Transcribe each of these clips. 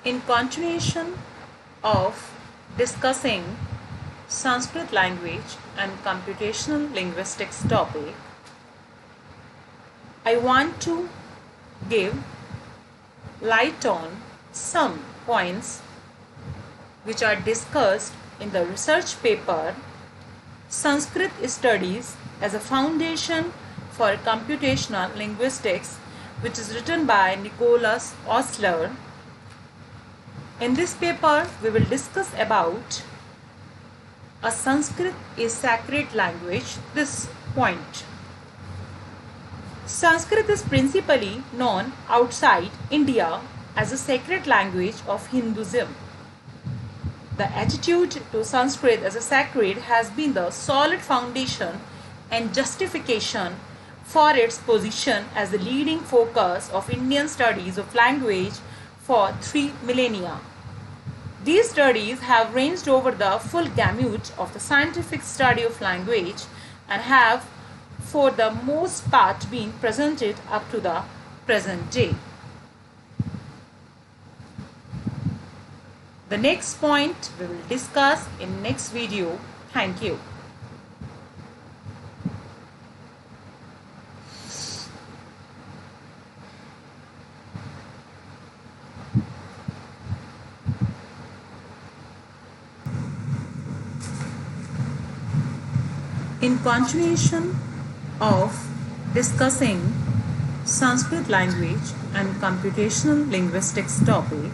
In continuation of discussing Sanskrit language and computational linguistics topic, I want to give light on some points which are discussed in the research paper Sanskrit Studies as a Foundation for Computational Linguistics, which is written by Nicholas Osler. In this paper, we will discuss about a Sanskrit is sacred language, this point. Sanskrit is principally known outside India as a sacred language of Hinduism. The attitude to Sanskrit as a sacred has been the solid foundation and justification for its position as the leading focus of Indian studies of language for 3 millennia. These studies have ranged over the full gamut of the scientific study of language and have for the most part been presented up to the present day. The next point we will discuss in next video. Thank you. In continuation of discussing Sanskrit language and computational linguistics topic,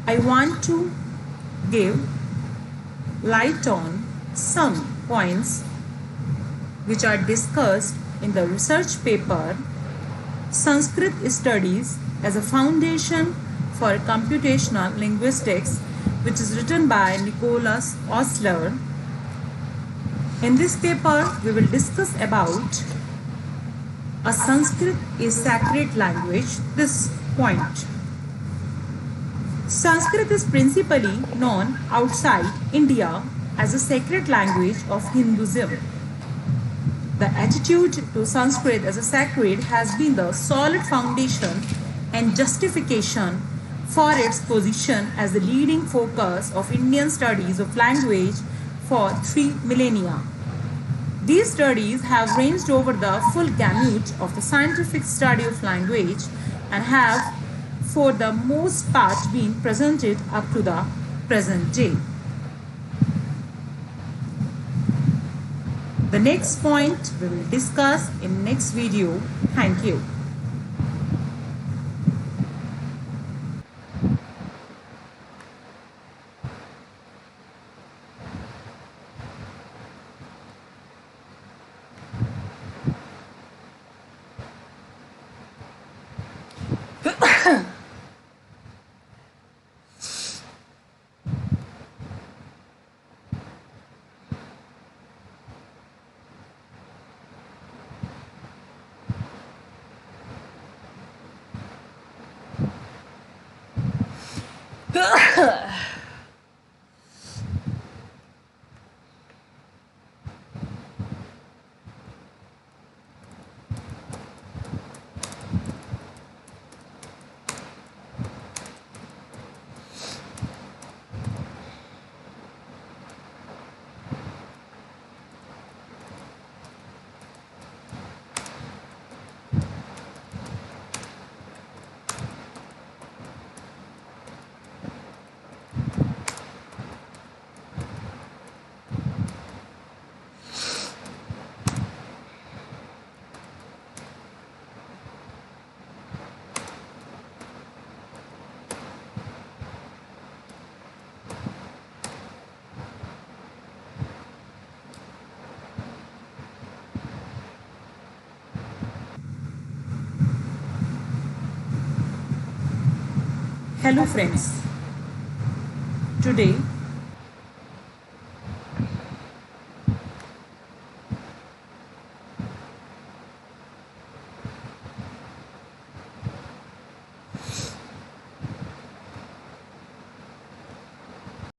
I want to give light on some points which are discussed in the research paper Sanskrit Studies as a Foundation for Computational Linguistics, which is written by Nicholas Osler. In this paper, we will discuss about a Sanskrit is sacred language, this point. Sanskrit is principally known outside India as a sacred language of Hinduism. The attitude to Sanskrit as a sacred has been the solid foundation and justification for its position as the leading focus of Indian studies of language for 3 millennia. These studies have ranged over the full gamut of the scientific study of language and have for the most part been presented up to the present day. The next point we will discuss in next video. Thank you. Hello friends, today